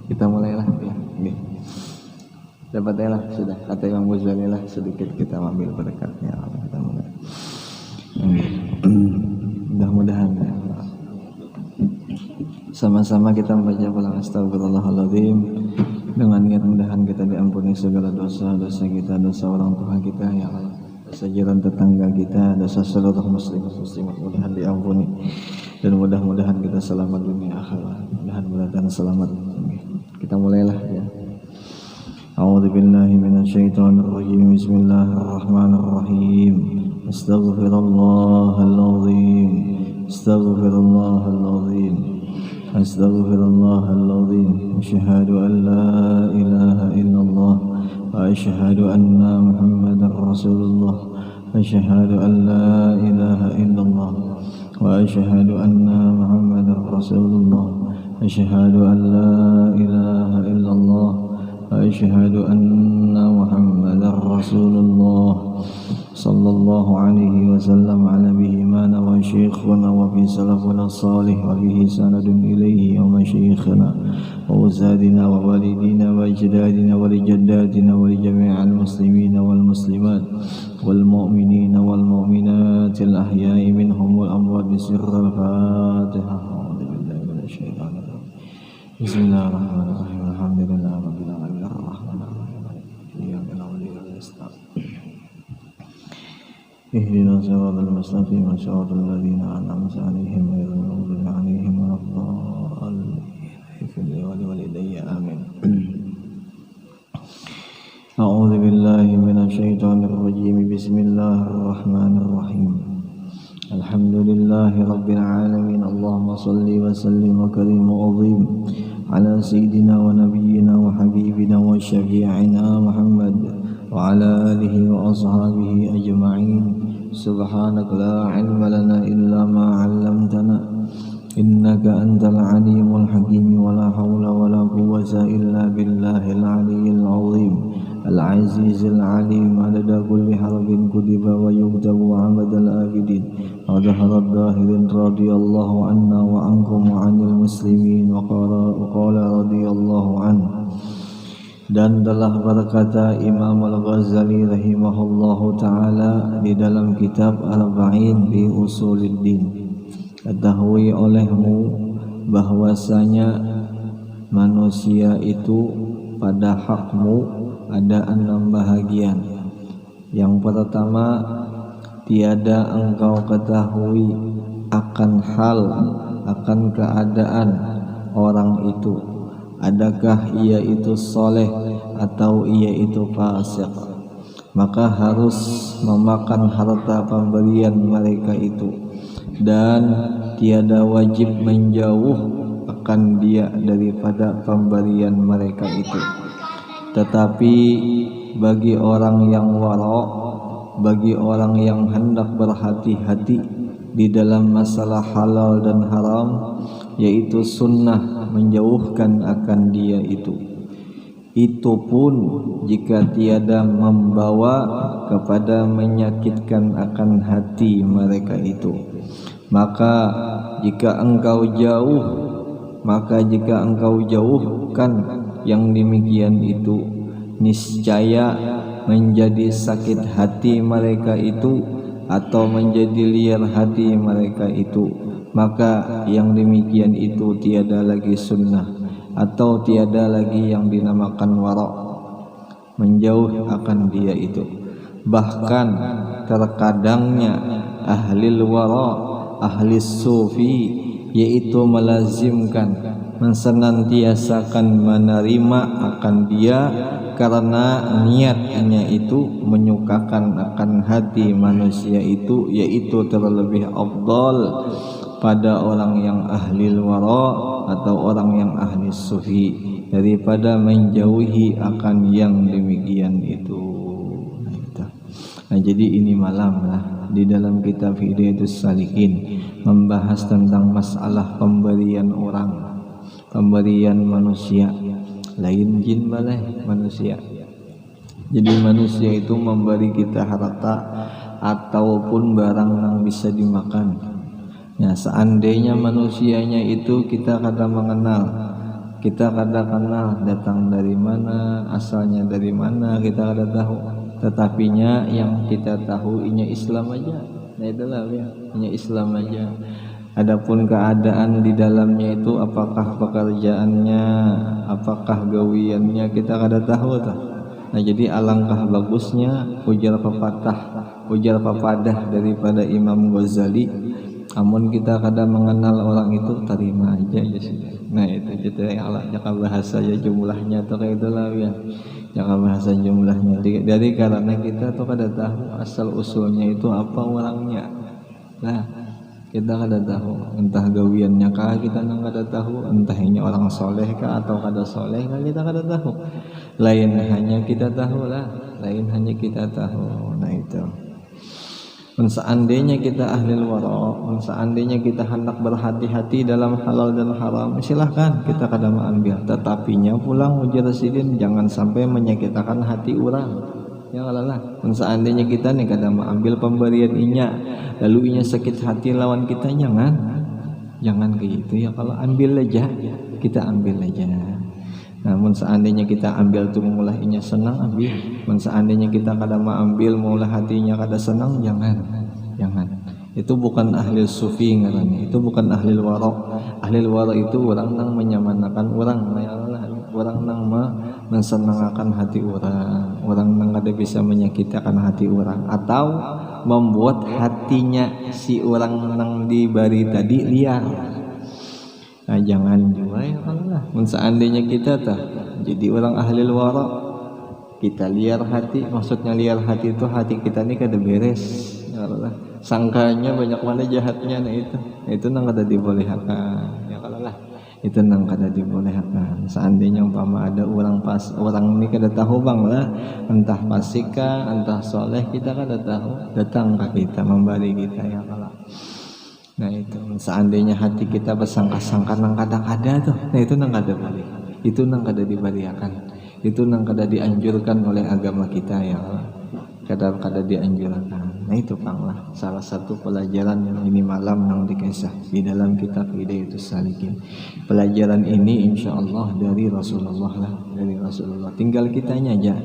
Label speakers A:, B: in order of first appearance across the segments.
A: Kita mulailah ya. Ini dapatlah sudah kata Imam Ghazali lah, sedikit kita ambil berkatnya. Kita mulai. Mudah-mudahan ya. Sama-sama kita membaca ulang astagfirullahaladzim dengan niat mudahan kita diampuni segala dosa-dosa kita, dosa orang tua kita ya Allah, dosa jiran tetangga kita, dosa seluruh muslimat mudahan diampuni, dan mudah-mudahan kita selamat dunia akhirat, mudah-mudahan selamat. Kita mulailah ya. A'udzubillahi minasyaitonirrajim. Bismillahirrahmanirrahim. Astaghfirullahaladzim. Astaghfirullahaladzim. Astaghfirullahaladzim. Asyhadu an la ilaha illallah wa asyhadu anna Muhammadar Rasulullah. Asyhadu an la ilaha illallah wa asyhadu anna Muhammadar Rasulullah. Asyhadu an la ilaha illallah wa asyhadu anna Muhammadar Rasulullah. Sallallahu alaihi wasallam ala bihi mana wa syekhuna wa fi salafuna salih wa bihi sanadun ilaihi wa masyikhina wa uzadina wa walidina wa ajdadina wa lijaddatina wa lijami'al muslimina wal muslimat wal mu'minina wal mu'minat al ahya'i minhum wal amwat bisirril fatihah. Bismillahirrahmanirrahim. Alhamdulillahi rabbil alamin arrahmanir rahim iyyaka na'budu wa iyyaka nasta'in ihdinas siratal mustaqim siratal ladzina an'amta 'alaihim ghairil maghdubi 'alaihim waladdallin fil walidayya amin. A'udzu billahi minasyaitonir rajim. Bismillahirrahmanirrahim. Alhamdulillahi rabbil alamin. Allahumma shalli wa sallim wa karim wa azim ala sayyidina wa nabiyyina wa habibina wa syafi'ina Muhammad wa ala alihi wa ashabihi ajma'in. Subhanaka la ilma lana illa ma 'allamtana innaka antal alimul hakim. Wa la hawla wa la quwwata illa billahil aliyyil azim al azizil alim. Adada kulli harfin kutiba wa yuktabu 'amadal abidin wa dhaharat dahirin radiyallahu anna wa ankum wa 'anil muslimin wa qala radiyallahu anhu. Dan telah berkata Imam Al-Ghazali rahimahullahu ta'ala di dalam kitab Al-Ba'in bi Usuluddin, ketahui olehmu bahwasanya manusia itu pada hakmu ada 6 bahagian. Yang pertama, tiada engkau ketahui akan hal, akan keadaan orang itu, adakah ia itu soleh atau ia itu fasik, maka harus memakan harta pemberian mereka itu, dan tiada wajib menjauh akan dia daripada pemberian mereka itu. Tetapi bagi orang yang wara', bagi orang yang hendak berhati-hati di dalam masalah halal dan haram, yaitu sunnah menjauhkan akan dia itu pun jika tiada membawa kepada menyakitkan akan hati mereka itu. Maka jika engkau jauhkan yang demikian itu, niscaya menjadi sakit hati mereka itu atau menjadi liar hati mereka itu. Maka yang demikian itu tiada lagi sunnah atau tiada lagi yang dinamakan wara', menjauh akan dia itu. Bahkan terkadangnya ahli wara', ahli sufi, yaitu melazimkan, mensenantiasakan menerima akan dia karena niatnya itu menyukakan akan hati manusia itu, yaitu terlebih afdal pada orang yang ahli wara' atau orang yang ahli sufi daripada menjauhi akan yang demikian itu. Nah, jadi ini malam lah di dalam kitab Hidayatus Salikin membahas tentang masalah pemberian orang, pemberian manusia, lain jin baleh manusia. Jadi manusia itu memberi kita harta ataupun barang yang bisa dimakan. Ya, seandainya manusianya itu kita kada mengenal, Kita kada kenal datang dari mana, asalnya dari mana, kita kada tahu. Tetapinya yang kita tahu inya Islam aja. Nah itulah ya, inya Islam aja. Adapun keadaan di dalamnya itu apakah pekerjaannya, apakah gawiannya, kita kada tahu tuh. Nah jadi alangkah bagusnya ujar pepadah daripada Imam Ghazali, amun kita kada mengenal orang itu terima aja ya sudah. Nah itu jadi jaka bahasa ya jumlahnya tuh kayak itulah ya, jaka bahasa jumlahnya. Dari karena kita tuh kada tahu asal usulnya itu apa orangnya. Nah kita kada tahu, entah gawiannya kah kita nang kada tahu, entah ini orang soleh kah atau kada soleh kah kita kada tahu. Lain hanya kita tahu lah, lain hanya kita tahu. Nah itu. Seandainya kita ahli wara, seandainya kita hendak berhati-hati dalam halal dan haram, silahkan kita kada mengambil. Tetapinya pulang ujar sidin jangan sampai menyakitkan hati orang. Ya Allah, seandainya kita nih kada mengambil pemberian inya, lalu inya sakit hati lawan kita, jangan kayak gitu ya. Kalau ambil aja, kita ambil aja. Namun seandainya kita ambil tuh mulai inya senang, ambil. Seandainya kita kada mengambil mulai hatinya kada senang, jangan. Itu bukan ahli sufi ngarannya, itu bukan ahli wara. Ahli wara itu orang nang menyamanakan orang, ya Allah, orang nang mensenangkan hati orang nang kada bisa menyakitkan hati orang atau membuat hatinya si orang nang diberi tadi liar. Nah jangan juga ya Allah. Seandainya kita jadi orang ahli wara, kita liar hati, maksudnya liar hati itu hati kita ini kada beres ya Allah. Sangkanya banyak mana jahatnya, nah itu nang kada dibolehkan ya Allah. Itu nang kada dibolehkan. Seandainya umpama ada orang ini kada tahu bang lah, entah pasika, entah soleh, kita kada tahu, datang ke kita memberi kita ya Allah. Nah itu seandainya hati kita bersangka-sangka nang kada-kada tuh, nah itu nang kada boleh, itu nang kada diberiakan, itu nang kada dianjurkan oleh agama kita ya Allah. Kada dianjurkan. Nah itu panglah salah satu pelajaran yang ini malam nang dikisah di dalam kitab Hidayatus Salikin. Pelajaran ini insyaallah dari Rasulullah lah, dari Rasulullah. Tinggal kitanya aja.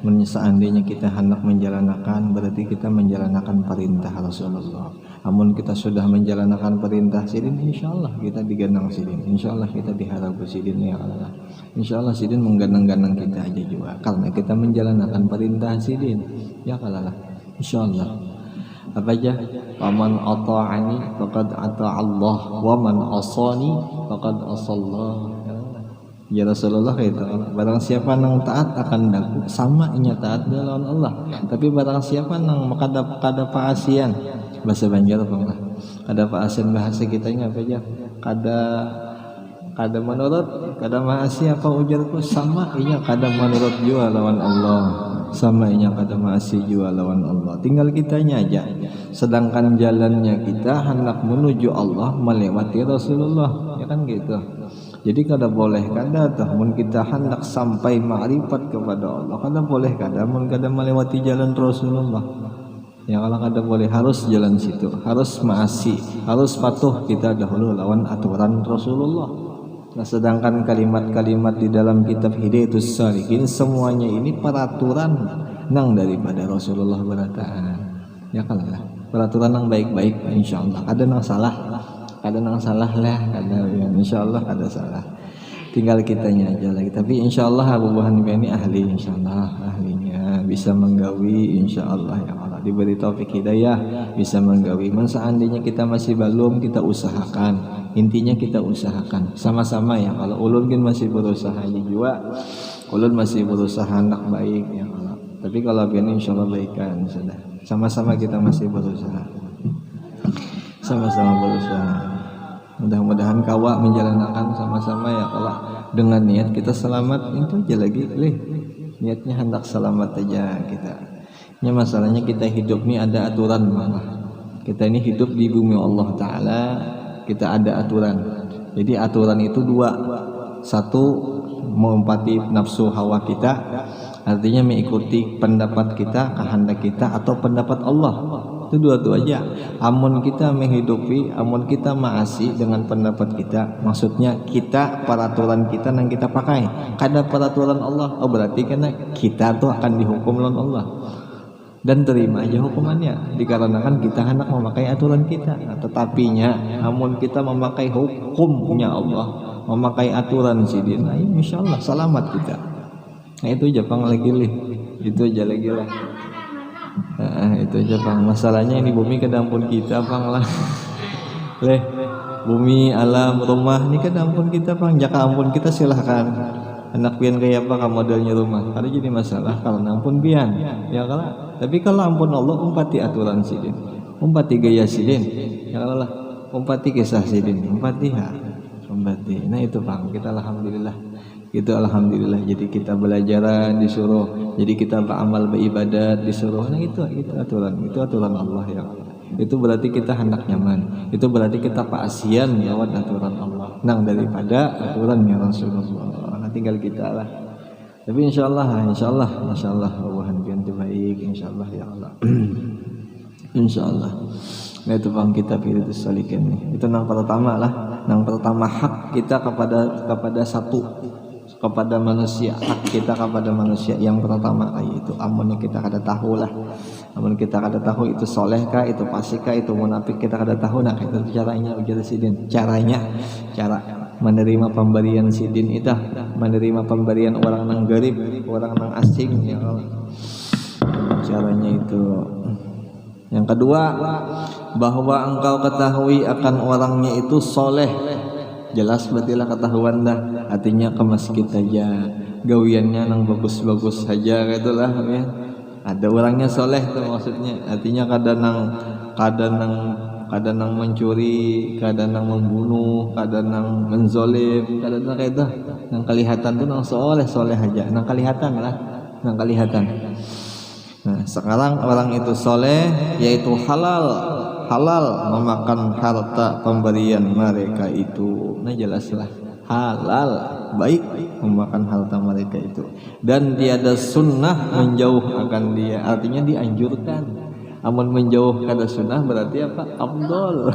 A: Seandainya kita hendak menjalankan, berarti kita menjalankan perintah Rasulullah. Namun kita sudah menjalankan perintah sidin, insyaallah kita diganang sidin, insyaallah kita diharap sidin ya Allah. Insyaallah sidin mengganang-ganang kita aja juga karena kita menjalankan perintah sidin ya Allah. Insyaallah apa aja, waman ata'ani faqad ata Allah wa man asani faqad asallah. Ya Rasulullah itu barang siapa nang taat akan daku sama inya taat lawan Allah, tapi barang siapa nang kada paasian, bahasa Banjar apa kada paasian, bahasa kita ini apa aja, kada menurut, kada maasi apa ujarku, sama inya kada menurut jua lawan Allah, sama inya kada maasi jua lawan Allah. Tinggal kitanya aja, sedangkan jalannya kita hendak menuju Allah melewati Rasulullah ya kan gitu. Jadi kada boleh kada mun kita hendak sampai ma'rifat kepada Allah, kada boleh kada mun kada melewati jalan Rasulullah. Ya kalau kada boleh, harus jalan situ, harus maasi, harus patuh kita dahulu lawan aturan Rasulullah. Nah sedangkan kalimat-kalimat di dalam kitab Hidayatus Salikin semuanya ini peraturan nang daripada Rasulullah berataan. Ya kalau lah peraturan nang baik-baik insyaallah. Ada nang salah, ada nang salah lah, ada ya insyaallah ada salah. Tinggal kitanya aja lagi. Tapi insyaallah Abu Hanifah ini ahli, insyaallah ahlinya bisa menggawi insyaallah ya Allah. Diberi taufik hidayah bisa menggawi. Seandainya kita masih belum, kita usahakan. Intinya kita usahakan sama-sama ya. Kalau ulun kan masih berusaha juga, ulun masih berusaha anak baik ya Allah. Tapi kalau biar insyaallah baikan sudah. Sama-sama kita masih berusaha. Sama-sama berusaha. Mudah-mudahan kawa menjalankan sama-sama ya Allah. Dengan niat kita selamat itu aja lagi. Niatnya hendak selamat aja kita. Ya masalahnya kita hidup ini ada aturan malah. Kita ini hidup di bumi Allah Ta'ala, kita ada aturan. Jadi aturan itu dua. Satu, menempati nafsu hawa kita, artinya mengikuti pendapat kita, kehendak kita atau pendapat Allah. Itu dua aja. Amun kita menghidupi, amun kita maasi dengan pendapat kita, maksudnya kita peraturan kita yang kita pakai kada peraturan Allah, oh berarti karena kita tuh akan dihukum oleh Allah. Dan terima aja hukumannya dikarenakan kita hendak memakai aturan kita. Nah, tetapinya amun kita memakai hukumnya Allah, memakai aturan sidin, nah insya Allah selamat kita. Nah itu aja pang lagi itu aja lagi lah. Itu aja pang, masalahnya ini bumi kedampun kita pang lah. Bumi, alam, rumah ini kedampun kita pang, jaka ampun kita silahkan. Anak pian kayak apa modelnya rumah, ada jadi masalah kalau ampun pian ya kalah. Tapi kalau ampun Allah umpati aturan sidin, umpati gaya sidin ya kalah, umpati kisah sidin, umpati. Nah itu pang, kita alhamdulillah itu alhamdulillah. Jadi kita belajar disuruh, jadi kita beramal beribadat disuruh. Nah itu aturan Allah ya. Itu berarti kita hendak nyaman, itu berarti kita pasian lewat aturan Allah nang daripada aturannya Rasulullah. Nah tinggal kita lah. Tapi insyaallah Tuhan biar baik insyaallah ya Allah. Insyaallah. Nah itu bang kita pilih salikin nih. Itu nang pertama lah, nang pertama hak kita kepada satu, kepada manusia, hak kita kepada manusia yang pertama yaitu amunnya kita kada tahu lah, amun kita kada tahu itu soleh kah, itu fasik kah, itu munafik, kita kada tahu. Nah itu caranya ujar sidin, cara menerima pemberian sidin itu, menerima pemberian orang nang garib, orang nang asing ya Allah. Caranya itu. Yang kedua, bahwa engkau ketahui akan orangnya itu soleh. Jelas berarti lah ketahuan dah, artinya ke masjid aja, gawiannya nang bagus-bagus saja gitulah ya. Ada orangnya soleh tuh maksudnya, artinya kadang nang mencuri, kadang nang membunuh, kadang nang menzolim, kadang nang kayak itu, nang kelihatan tuh nang soleh aja, nang kelihatan. Nah sekarang orang itu soleh yaitu halal memakan harta pemberian mereka itu. Nah jelaslah halal baik memakan harta mereka itu, dan tiada sunnah menjauh akan dia, artinya dianjurkan. Amun menjauh kada sunnah berarti apa? Afdol.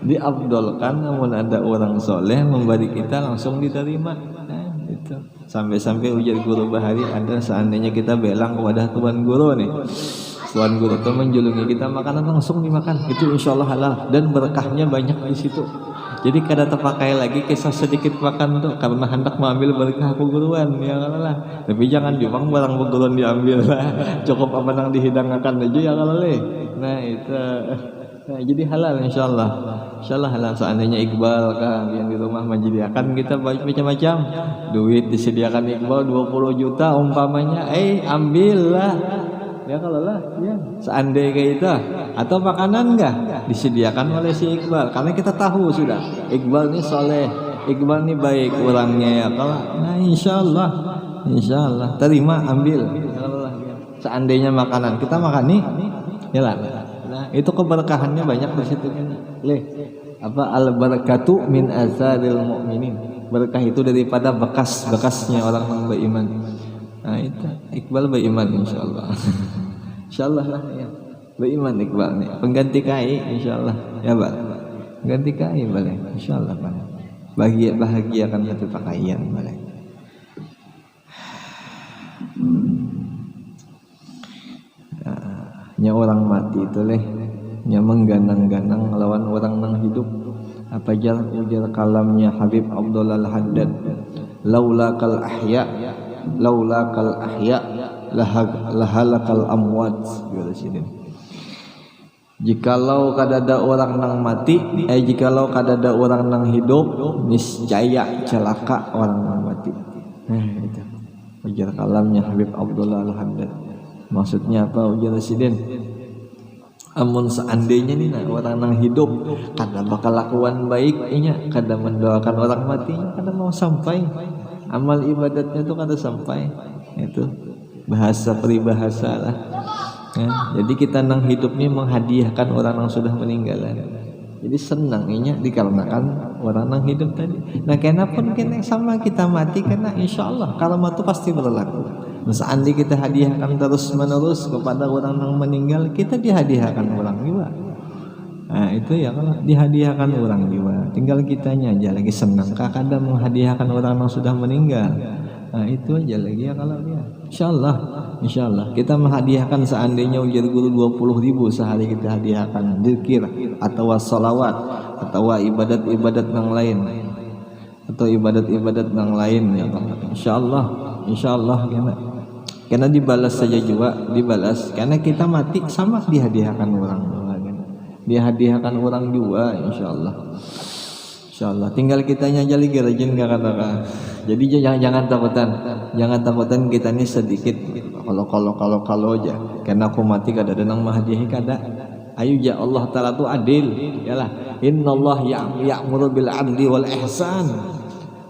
A: Diafdolkan amun ada orang soleh memberi kita langsung diterima. Nah, itu. Sampai ujar guru Bahari ada seandainya kita belang kepada tuan guru nih. Tuan guru itu menjulungi kita makanan langsung dimakan, itu insya Allah halal dan berkahnya banyak di situ. Jadi kada terpakai lagi kisah sedikit makan tuh karena hendak mengambil berkah keguruan ya Allah. Tapi jangan jumang barang keguruan diambil lah. Cukup apa nang dihidangkan aja ya Allah. Nah itu. Nah, jadi halal insya Allah halal. Seandainya Iqbal kan yang di rumah menyediakan kita macam-macam duit, disediakan Iqbal 20 juta umpamanya, ambillah ya kalau lah ya. Seandainya kayak itu, atau makanan enggak disediakan oleh si Iqbal, karena kita tahu sudah Iqbal ini soleh, Iqbal ini baik orangnya ya kalau. Nah insya Allah terima, ambil ya Allah. Seandainya makanan kita makan nih ya lah. Nah itu keberkahannya banyak di situ kan. Al barakatu min azaril mu'minin, berkah itu daripada bekasnya orang yang beriman. Nah itu Iqbal beriman insyaallah. Insyaallah lah ya. Beriman Iqbal nih. Pengganti kai insyaallah. Ya Pak. Pengganti kai boleh insyaallah Pak. Bahagiakan hati pakaian boleh. Nya orang mati itu nya mengganang-ganang lawan orang nang hidup. Apa ujar kalamnya Habib Abdullah Al-Haddad, laulakal ahya lahalakal amwat. Jikalau kadada orang nang mati, jikalau kadada orang nang hidup, niscaya celaka orang nang mati. Itu ujar kalamnya Habib Abdullah Al-Haddad. Maksudnya apa ujar Residen? Amun seandainya nih orang nang hidup kada bakal lakuan baik kada mendoakan orang mati, kada mau sampai amal ibadatnya tuh kada sampai. Itu bahasa peribahasa lah ya. Jadi kita nang hidup nih menghadiahkan orang yang sudah meninggal. Jadi senang dikarenakan orang nang hidup tadi. Nah kenapa kena sama kita mati, karena insya Allah kalau mati pasti berlaku. Seandainya kita hadiahkan terus menerus kepada orang yang meninggal, kita dihadiahkan orang juga. Nah itu ya kalau dihadiahkan orang juga, tinggal kitanya aja lagi senang kadang menghadiahkan orang yang sudah meninggal. Nah itu aja lagi ya kalau dia. Insyaallah kita menghadiahkan seandainya ujar guru 20.000 sehari kita hadiahkan zikir atau sholawat atau ibadat-ibadat yang lain atau ibadat-ibadat yang lain ya Allah. Insyaallah karena dibalas saja juga dibalas karena kita mati sama dihadiahkan orang dihadiahkan orang juga insyaallah tinggal kitanya aja lagi rajin kata-kata. Jadi jangan takutan kita ini sedikit kalau aja karena aku mati kada ada nang mahadiahi kada. Ayo ya Allah Ta'ala tu adil yalah, innallah ya'muru bil adli wal ihsan.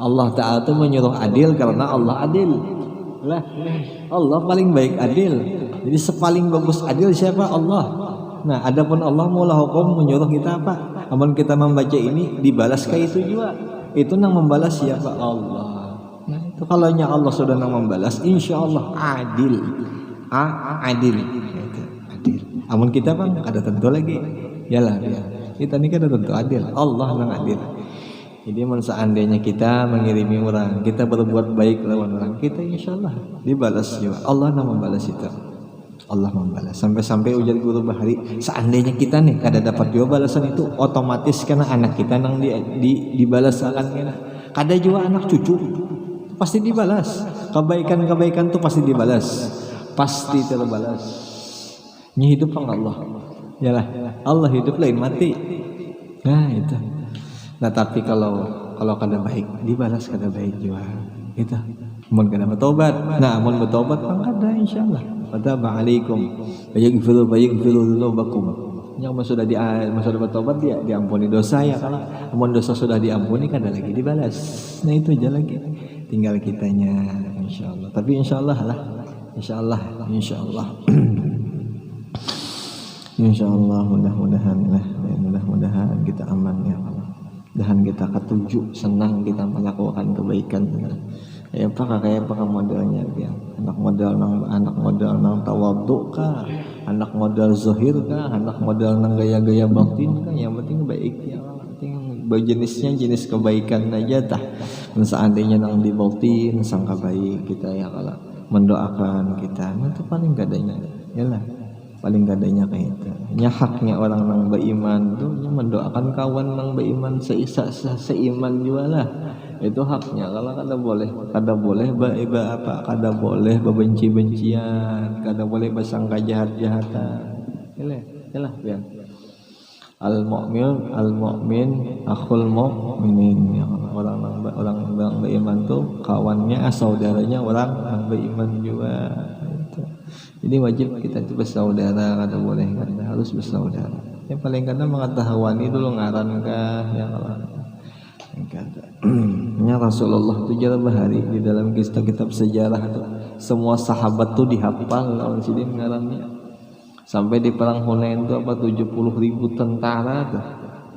A: Allah Ta'ala tu menyuruh adil karena Allah adil lah. Allah paling baik adil, jadi sepaling bagus adil siapa? Allah. Nah, adapun Allah mula hukum menyuruh kita apa? Amun kita membaca ini dibalas kayak itu juga. Itu nang membalas siapa? Allah. Nah, itu kalau Allah sudah nang membalas, insyaallah adil. Adil. Adil. Amun kita kan ada tentu lagi. Yalah ya. Kita ini kan ada tentu adil. Allah nang adil. Jadi seandainya kita mengirimi orang, kita berbuat baik lawan orang, kita insyaallah dibalas juga. Allah nang membalas itu. Allah membalas sampai ujar guru Bahari seandainya kita nih kada dapat juga balasan itu otomatis karena anak kita nang dibalas akan kada juga anak cucu pasti dibalas kebaikan tuh pasti dibalas pasti terbalas. Ini hidup pang Allah yalah Allah hidup lain mati. Nah itu nah tapi kalau kada baik dibalas kada baik juga itu mun kada bertobat. Nah mun bertobat pang kada insyaallah fataba alaikum wayaghfiru dzunubakum. Yang sudah bertobat dia diampuni dosa ya. Kalau amun dosa sudah diampuni kada lagi dibalas. Nah itu aja lagi tinggal kitanya insyaallah. Tapi insyaallah lah insyaallah mudah-mudahan kita aman ya Allah. Dan kita ketujuh senang kita melakukan kebaikan. Kayak apa modelnya dia? Anak modal nang tawadhu kah? Anak modal zahir kah? Anak modal nang gaya-gaya batin kah? Yang penting baik ya. Penting berjenisnya jenis kebaikan aja tah. Seandainya nang di batin sangka baik kita ya kalau mendoakan kita. Itu paling gadanya. Yalah. Paling gadanya kayak itu. Nya haknya orang nang beriman tuh mendoakan kawan nang beriman seiman juga lah. Itu haknya. Kalau kada boleh kada boleh bebenci-bencian, kada boleh bersangka jahat-jahatan. Yalah ya. Al mu'min akhul mu'minin. Orang beriman tuh kawannya saudaranya orang yang beriman juga. Jadi wajib kita itu bersaudara, kada boleh kada harus bersaudara. Yang paling kada mengetahui dulu ngaran kah ya Allah. Ya Rasulullah itu jarang Bahari di dalam kitab sejarah itu semua sahabat tuh dihafal lawan sidin ngarannya. Sampai di perang Hunain itu 70.000 tentara tuh.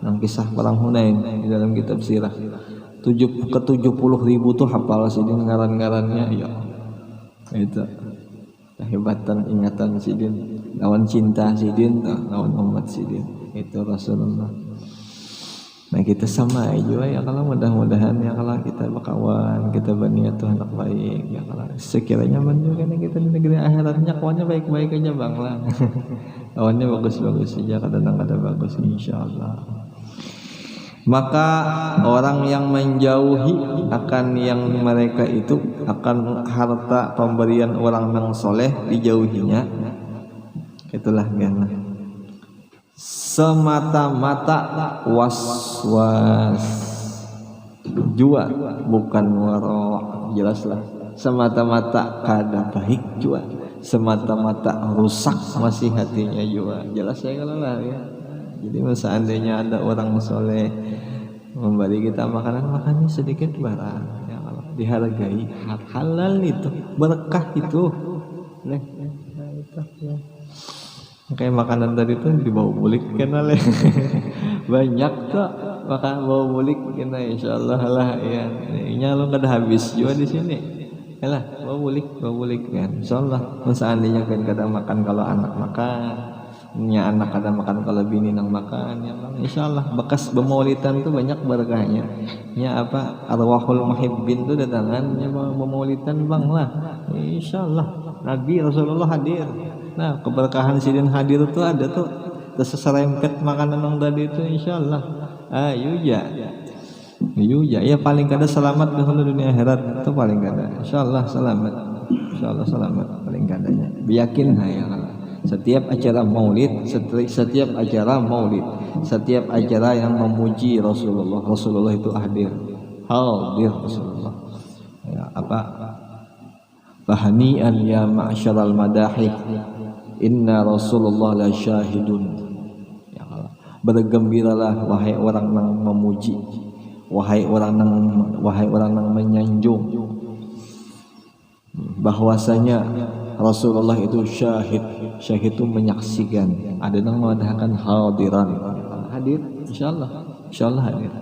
A: Nang kisah perang Hunain di dalam kitab sirah. 70.000 tuh hafal sidin ngaran-ngarannya ya. Itu kehebatan ingatan sidin lawan cinta sidin lawan umat sidin itu Rasulullah. Nah kita sama aja ya kalau mudah-mudahan ya kalau kita berkawan kita berniat tuh anak baik ya kalau sekiranya menunjukkan kita di negeri akhiratnya kawannya baik-baik aja bang lah. Kawannya bagus-bagus saja kadang-kadang ada bagus insyaallah. Maka orang yang menjauhi akan yang mereka itu akan harta pemberian orang yang soleh dijauhinya. Itulah biarlah semata-mata was-was jua bukan waro. Jelaslah semata-mata kada baik jua, semata-mata rusak masih hatinya jua. Jelas ya kalau lah ya. Jadi seandainya ada orang soleh memberi kita makanan sedikit barang ya Allah dihargai halal itu berkah itu nah itu ya. Kayak makanan tadi tuh dibawa mulik kena leh banyak tuh makan bawa mulik kena insyaallah lah ya. Ini lo kada habis juga di sini Yalah, babulik kan. Insyaallah seandainya kan kada makan kalau anak makan, nya anak kada makan kalau bini nang makan ya bang. Insyaallah bekas bemaulidan tuh banyak berkahnya. Nya apa arwahul muhibbin tuh datangan nya bemaulidan bang lah. Insyaallah Nabi Rasulullah hadir. Nah, keberkahan sidin hadir tuh ada tuh terserempet makanan nang tadi itu insyaallah. Ayo ya. Ya paling kada selamat dahulu dunia akhirat itu paling kada. Insyaallah selamat. Insyaallah selamat paling kadanya. Yakin ya setiap acara maulid, setiap acara maulid, setiap acara yang memuji Rasulullah itu hadir Rasulullah. Ya, apa? Fahni'an ya ma'syaral madahih. Inna Rasulullah la syahidun. Ya Allah. Bergembiralah wahai orang yang memuji, wahai orang yang menyanjung, bahwasanya Rasulullah itu syahid itu menyaksikan. Ada yang mengatakan hadir insyaallah hadir.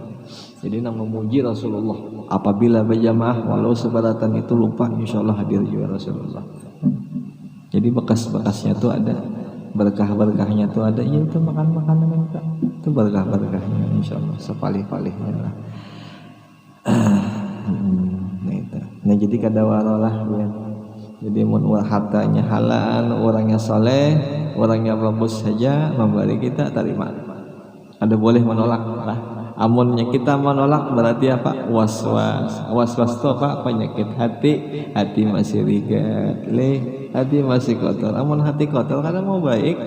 A: Jadi yang memuji Rasulullah apabila berjamaah walau sebaratan itu lupa insyaallah hadir juga Rasulullah. Jadi bekas-bekasnya tuh ada, berkah-berkahnya tuh ada, ya itu makan makanan itu berkah-berkahnya insyaallah sepalih-palihnya lah. Nah jadi kadawarolah ya. Jadi mun hartanya halal, orangnya soleh, orangnya bagus saja memberi kita terima. Ada boleh menolak lah. Amunnya kita menolak berarti apa? Was-was itu apa? Penyakit hati masih rigat, hati masih kotor. Amun hati kotor kada mau baik,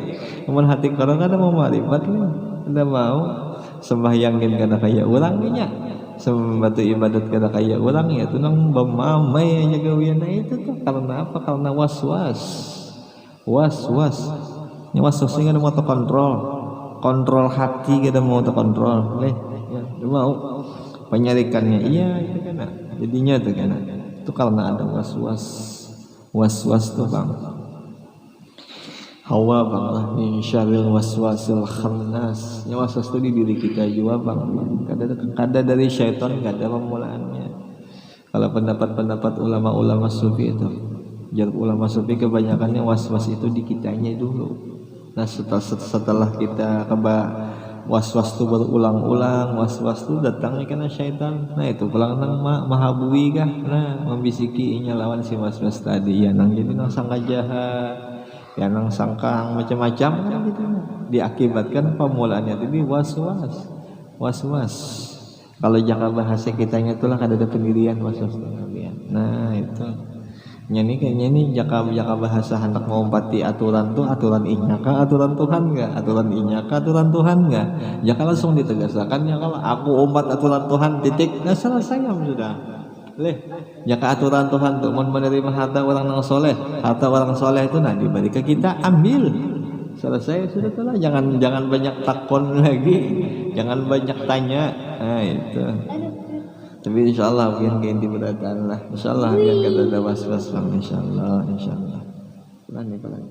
A: amun hati kotor kada mau marifat, kada mau sembahyangin kada kaya urangnya. Sembatu ibadat kada kaya urang ya itu nang bamamai aja gawian itu tuh karena apa? Karena was-was. Ini was-wasnya kada mau kontrol hati kada mau terkontrol. Ya, mau penyarikannya iya itu kan. Jadinya itu kan. Itu karena ada was-was tuh bang. Hawa bang lah min syarril waswasil khannas. Ya waswas itu di diri kita juga bang. Kada dari syaitan, kada pemulaannya. Kalau pendapat ulama-ulama sufi itu, jar ulama sufi kebanyakannya was-was itu di kitanya dulu. Nah setelah kita was-was itu berulang-ulang, was-was itu datangnya karena syaitan. Nah itu pulang nang mahabui kah? Nah membisiki lawan si was-was tadi ya nang jadi nang sangka jahat. Ya nang sangkang macam-macam kan gitu. Diakibatkan pemulaannya tadi was-was. Kalau jaka bahasa kitanya itulah kada ada pendirian was-was. Nah itu nyani kayaknya ini jaka bahasa hendak mengompati aturan tuh aturan inyaka aturan Tuhan enggak, aturan inyaka aturan Tuhan enggak. Jaka langsung ditegaskan ya kalau aku umpat aturan Tuhan titik, nah selesai sudah. Jaka aturan Tuhan tuh mau menerima harta orang yang soleh, harta orang soleh itu nah diberi ke kita, ambil, selesai sudah tuh lah. Jangan banyak takon lagi, jangan banyak tanya. Nah itu. Tapi insyaallah mungkin kain diberatan lah. Insyaallah yang kata ada was-was bang. Insyaallah. Pelan.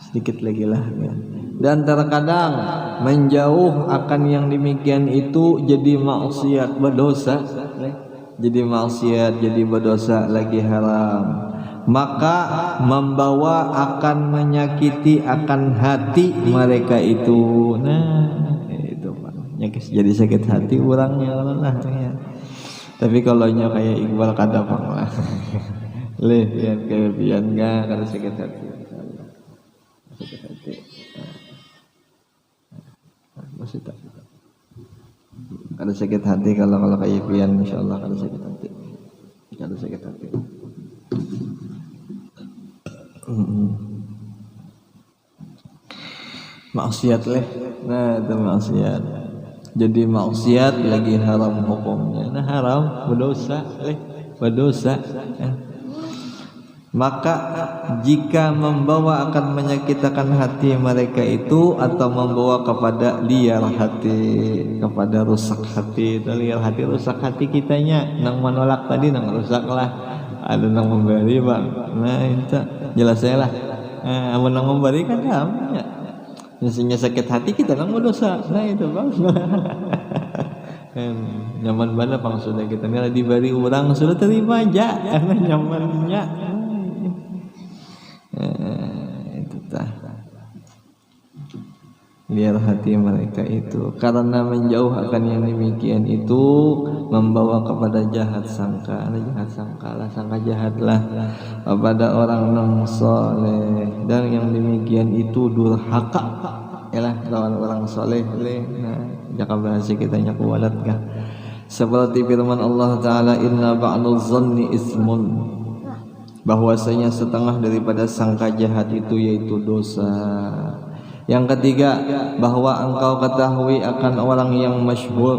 A: Sedikit lagi lah ya. Dan terkadang menjauh akan yang demikian itu jadi maksiat berdosa, jadi maksiat jadi berdosa lagi haram, maka membawa akan menyakiti akan hati mereka itu. Nah itu Pak, jadi sakit hati orangnya lah ya. Tapi kalau nya kayak Iqbal kada Pak lah lihat kayak pian enggak kada sakit hati. Sakit hati. Masih tak ada sakit hati kalau kayak pian insyaallah kada sakit hati. Kada sakit hati. Maksiat nah itu maksiat. Jadi maksiat lagi haram hukumnya. Nah haram berdosa ya. Maka jika membawa akan menyakitkan hati mereka itu atau membawa kepada liar hati, kepada rusak hati, itu liar hati rusak hati kitanya, nang menolak tadi nang rusak lah, ada nang memberi bang. Nah itu jelas saya lah. Nang memberi kan namanya. Misalnya sakit hati kita nang berdosa. Nah itu bang. Nyaman mana pang sudah kita nilai diberi orang sudah terima aja karena nyamannya. Itu tah. Biar hati mereka itu karena menjauh akan yang demikian itu membawa kepada jahat sangka, jahat sangka lah, sangka jahatlah kepada orang non soleh, dan yang demikian itu durhaka ialah lawan orang soleh. Nah, jaka bahasa kita nya kualat kah seperti firman Allah Ta'ala, inna ba'duz zanni ismun, bahwasanya setengah daripada sangka jahat itu yaitu dosa. Yang ketiga, bahwa engkau ketahui akan orang yang masyhur,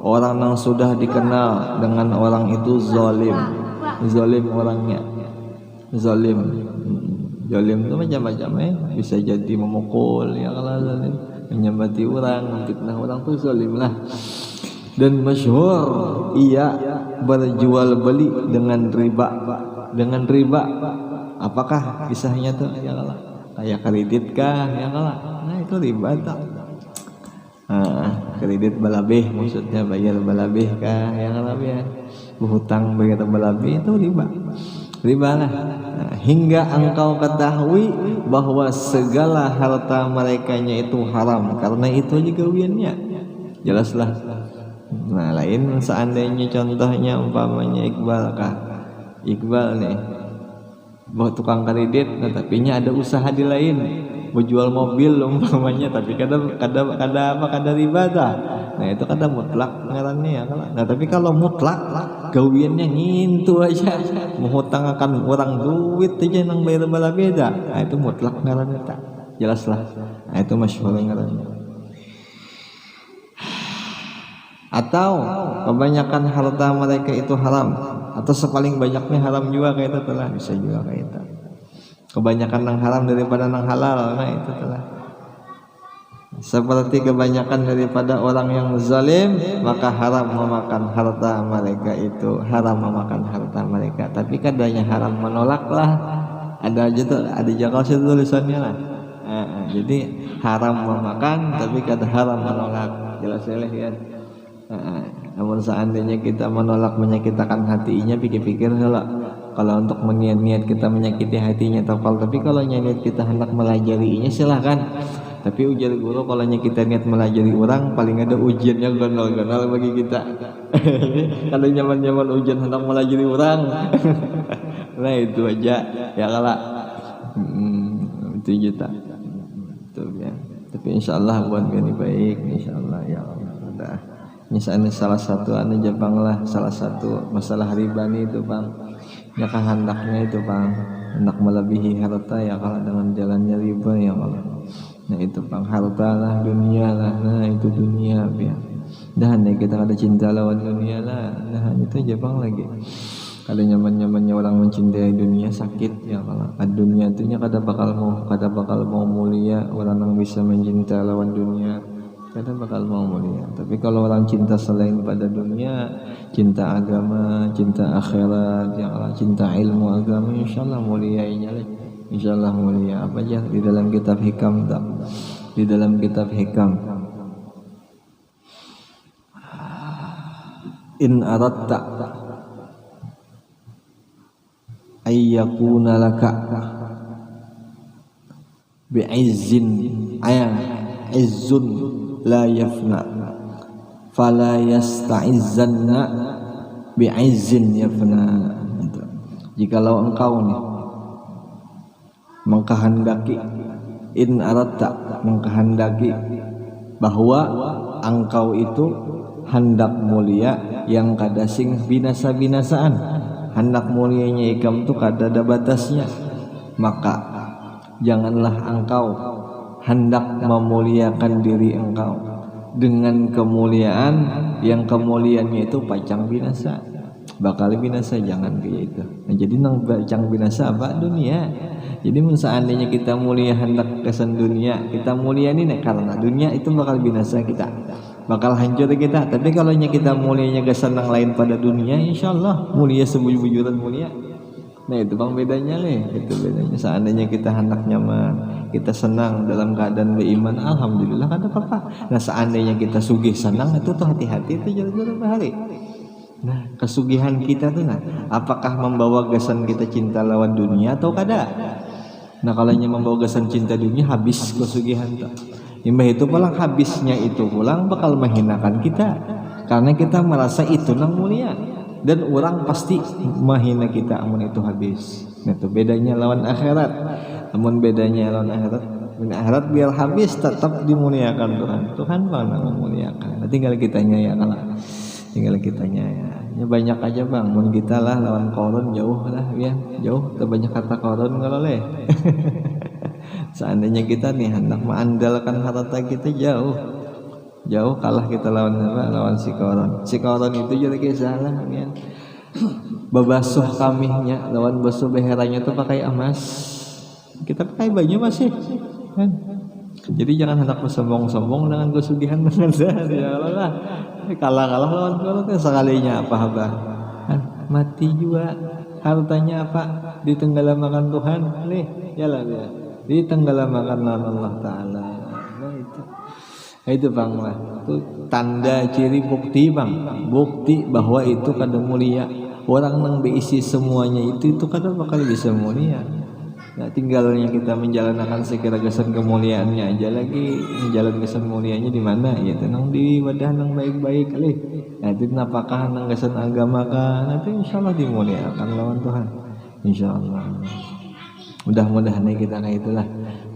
A: orang yang sudah dikenal dengan orang itu zalim. Zalim orangnya. Zalim. Zalim itu macam-macam bisa jadi memukul, ya kalau zalim, menyambati orang, fitnah orang itu zalim lah. Dan masyhur ia berjual beli dengan riba. Dengan riba. Apakah kisahnya tuh? Ya Allah. Kayak kredit kah, ya kalah. Nah itu riba tak. Kredit balabeh maksudnya bayar balabeh kah, ya kalah ya. Berhutang bayar balabeh itu riba. Riba lah. Hingga engkau ketahui bahwa segala harta merekanya itu haram karena itu aja gawiannya. Jelaslah. Nah lain seandainya contohnya umpamanya Iqbal kah. Iqbal nih buat tukang kredit, nah tapi nya ada usaha di lain, mau jual mobil umpamanya, tapi kada riba dah. Nah itu kada mutlak ngarannya ya. Nah tapi kalau mutlak gawiannya ngintu aja, menghutang akan orang duit aja nang bayar bala beda. Nah itu mutlak ngarannya tak. Jelaslah. Nah itu masyhur ngarannya. Atau kebanyakan harta mereka itu haram, atau sepaling banyaknya haram juga kayak itu telah, bisa juga kayak itu. Kebanyakan yang haram daripada yang halal, nah itu telah. Seperti kebanyakan daripada orang yang zalim, maka haram memakan harta mereka itu, haram memakan harta mereka. Tapi kadanya haram menolak lah. Ada aja tuh, ada jakal situ tulisannya lah. Jadi haram memakan, tapi kada haram menolak. Jelas ya. Namun seandainya kita menolak menyakitkan hatinya, pikir-pikir lah. Kalau untuk niat kita menyakiti hatinya topal, tapi kalau niat kita hendak melajarinya silahkan. Tapi ujar guru kalau kita niat melajari orang, paling ada ujiannya gonal-gonal bagi kita. Kalau nyaman-nyaman ujian hendak melajari orang, nah itu aja ya kalah. Itu juta. Itu ya. Tapi insyaallah buat gani baik, insyaallah ya Allah. Udah. Misalnya salah satu Jepang lah, salah satu masalah riba nih itu bang, ya kehendaknya itu bang, hendak melebihi harta ya kalau dengan jalannya riba ya Allah. Nah itu bang, harta lah, dunia lah, nah itu dunia biar. Dan kita ada cinta lawan dunia lah, nah itu Jepang lagi. Kalau nyaman-nyamannya orang mencintai dunia sakit ya kalau dunia itu nya kada bakal mau mulia orang yang bisa mencintai lawan dunia. Kada bakal mau mulia. Tapi kalau orang cinta selain pada dunia, cinta agama, cinta akhirat, ya Allah, cinta ilmu agama, insyaallah mulianya lah. Insyaallah mulia. Apa aja di dalam kitab hikam tak? Di dalam kitab hikam. In aratta ayyakuna laka bi'izzin izzun la yafna fala yasta'izzanna bi'izzin yafna. Jikalau engkau nih mengkehendaki, in aratta mengkehendaki bahwa engkau itu hendak mulia yang kada sing binasa-binasaan, hendak mulianya ikam tu kada ada batasnya, maka janganlah engkau hendak memuliakan diri engkau dengan kemuliaan yang kemuliaannya itu pacang binasa, bakal binasa. Jangan kayak itu. Nah, jadi nang pacang binasa apa dunia. Jadi seandainya kita mulia hendak kesan dunia, kita mulia ini karena dunia itu bakal binasa kita, bakal hancur kita. Tapi kalau kita mulianya kesan yang lain pada dunia, insyaallah mulia sebujur-bujuran mulia. Nah itu bang bedanya nih, itu bedanya. Seandainya kita hendak nyaman, kita senang dalam keadaan beriman, alhamdulillah ada apa-apa. Nah seandainya kita sugih senang, itu tuh hati-hati itu jalan-jalan bahari. Nah kesugihan kita tuh, nah apakah membawa gasan kita cinta lawan dunia atau kada? Nah kalau hanya membawa gasan cinta dunia, habis kesugihan tuh. Imbah itu pulang habisnya itu pulang bakal menghinakan kita, karena kita merasa itu nang mulia. Dan orang pasti menghina kita amun itu habis. Nah itu bedanya lawan akhirat. Amun bedanya lawan akhirat, akhirat biar habis tetap dimuliakan Tuhan. Tuhan bang memuliakan. Nah, tinggal kitanya ya kalah. Tinggal kitanya ya. Ya banyak aja bang. Mun kita lah lawan korun jauh lah ya. Jauh. Terbanyak kata korun kalau leh. Seandainya kita nih hendak mengandalkan harta kita jauh kalah kita lawan apa? Lawan si koron itu juga salah kan. Babasuh kambingnya lawan basuh beheranya tuh pakai emas, kita pakai baju masih kan. Jadi jangan hendak sombong-sombong dengan kesugihan dengan zahir ya Allah. Kalah lawan koron itu sekalinya apa kan mati juga hartanya apa ditenggelamakan Tuhan nih ya lah ya ditenggelamakan Allah Ta'ala. Itu bang lah, itu tanda ciri bukti bang, bukti bahwa itu kada mulia. Orang nang beisi semuanya itu kada bakal bisa mulia. Nah tinggalnya kita menjalankan segala kesan kemuliaannya aja lagi, menjalankan kesan mulianya di mana? Ya tenang di wadah nang baik-baik kali. Nah itu apakah nang kesan agama kan? Nanti insyaallah dimuliakan lawan Tuhan, insyaallah. Mudah-mudahan kita kayak itulah.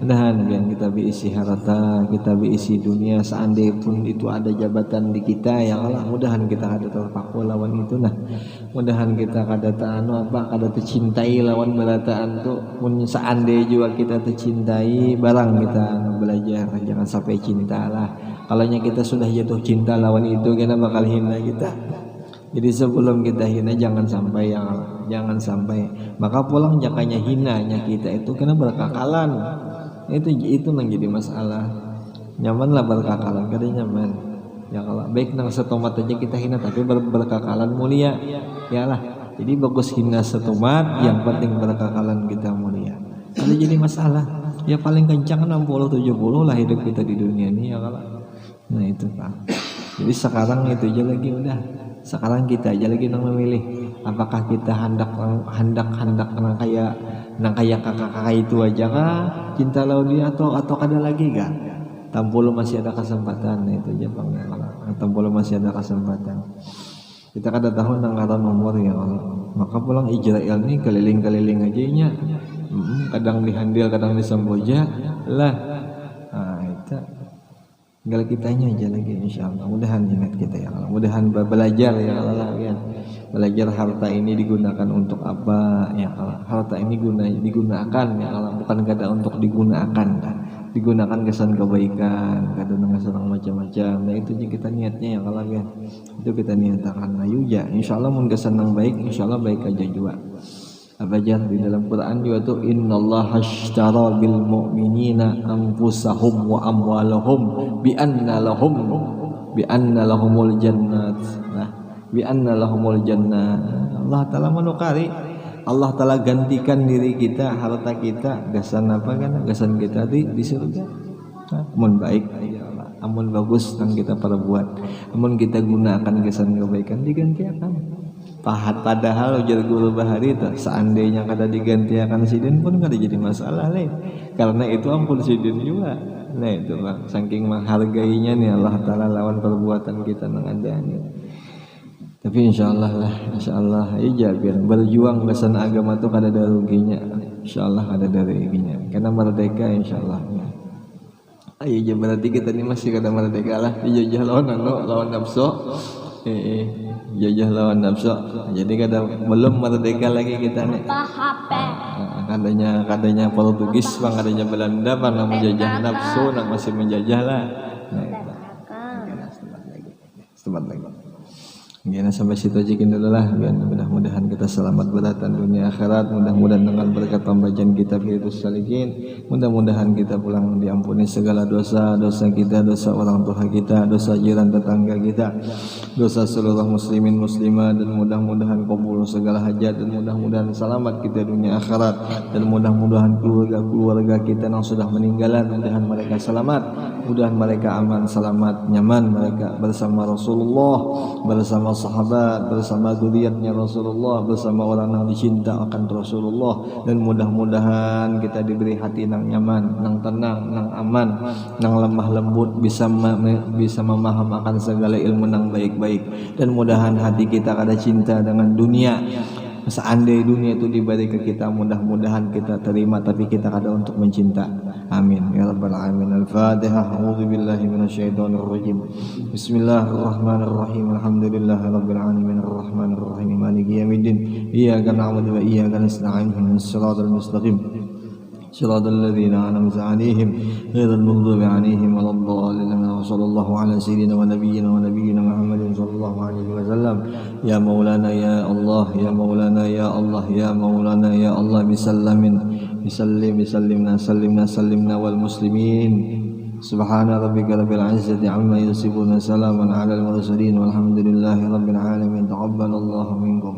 A: Mudahan biar kita berisi harta, kita berisi dunia, seandainya pun itu ada jabatan di kita ya Allah, mudahan kita kada terpaku lawan itu nah. Mudahan kita kada kada tercintai lawan berataan tuh. Pun seandainya juga kita tercintai, barang kita belajar jangan sampai cinta lah. Kalau kita sudah jatuh cinta lawan itu, kita bakal hina kita. Jadi sebelum kita hina jangan sampai ya Allah, jangan sampai. Maka pulang jakanya hinanya kita itu kena berkakalan. Itu nang jadi masalah. Nyaman lah berkakalan, kada nyaman. Ya kalau baik nang setomat aja kita hina tapi berkakalan mulia. Ya lah. Jadi bagus hina setomat, yang penting berkakalan kita mulia. Ada jadi masalah. Ya paling kencang 60-70 lah hidup kita di dunia ini ya kalau. Nah itu Pak. Jadi sekarang itu aja lagi udah. Sekarang kita aja lagi nang memilih apakah kita hendak nang kayak kakak itu aja kah cinta lawan dia atau kada lagi kah? Tampolo masih ada kesempatan. Nah, itu aja bang ya kalau tampolo masih ada kesempatan. Kita kada tahu nang karon umur ya Allah. Maka pulang Israel nih keliling-keliling aja nya. Kadang dihandil kadang di Samboja lah. Nah itu tinggal kitanya aja lagi insyaallah. Mudahan ingat kita ya Allah. Mudahan belajar ya Allah ya. Belajar harta ini digunakan untuk apa ya Allah. Harta ini digunakan ya Allah, bukan kada untuk digunakan. Digunakan kesan kebaikan, kada kesan macam-macam. Nah itu kita niatnya ya Allah ya. Itu kita niatkan ayo ya. Insyaallah mun kesan yang baik insyaallah baik aja juga. Apa aja di dalam Quran juga tuh innallaha ashtara bil mu'minina anfusahum wa amwalahum bi anna lahumul jannat. Nah, bi anna lahumul jannah. Allah Taala menukari, Allah Taala gantikan diri kita, harta kita, gasan apa kan? Gasan kita di surga. Amun baik ya Allah, amun bagus yang kita perbuat, amun kita gunakan gasan kebaikan digantikan. Padahal ujar guru bahari itu seandainya kada digantikan sidin pun kada jadi masalah nih. Karena itu ampun sidin juga. Nah itu bang, saking menghargainya nih Allah Taala lawan perbuatan kita nang andani. Tapi insyaallah lah, insyaallah aja biar berjuang besan agama tuh kada ada ruginya. Insyaallah kada ada ruginya. Karena merdeka insyaallah. Ayo aja berarti kita ini masih kada merdeka lah. Dijajah lawan nafsu. Jajah lawan nafsu. Jadi belum merdeka lagi kita nih. Kadanya Portugis bang, kadanya Belanda pernah menjajah nafsu, nak masih menjajah lah. Nah, setempat lagi. Gimana sampai situ aja dulu lah. Mudah-mudahan kita selamat berdatang dunia akhirat. Mudah-mudahan dengan berkat pembacaan kitab Riyadhus Shalihin, mudah-mudahan kita pulang diampuni segala dosa-dosa kita, dosa orang tua kita, dosa jiran tetangga kita, dosa seluruh muslimin muslimah, dan mudah-mudahan kabul segala hajat, dan mudah-mudahan selamat kita dunia akhirat, dan mudah-mudahan keluarga kita yang sudah meninggalan, mudahan mereka selamat, mudahan mereka aman, selamat, nyaman mereka bersama Rasulullah, bersama sahabat, bersama zuriatnya Rasulullah, bersama orang yang dicinta akan Rasulullah, dan mudah-mudahan kita diberi hati nang nyaman, nang tenang, nang aman, nang lemah lembut, bisa memahami segala ilmu nang baik-baik, dan mudahan hati kita kada cinta dengan dunia. Seandainya dunia itu diberi ke kita, mudah-mudahan kita terima, tapi kita kada untuk mencinta. Amin ya rabbal alamin. Al-Fatihah. A'udzu billahi minasyaitonir rajim. Bismillahirrahmanirrahim. Alhamdulillahi rabbil alamin arrahmanir rahim maliki yaumiddin. Iyyaka na'budu wa iyyaka nasta'in. Ihdinas siratal mustaqim. صراط الذين أنعمت عليهم غير المغضوب عليهم ولا الضالين. وصلى الله على سيدنا ونبينا محمد صلى الله عليه وسلم. يا مولانا يا الله، يا مولانا يا الله، يا مولانا يا الله، سلمنا والمسلمين. سبحان ربك رب العزة عما يصفون، سلام على المرسلين، والحمد لله رب العالمين. تقبل الله منكم.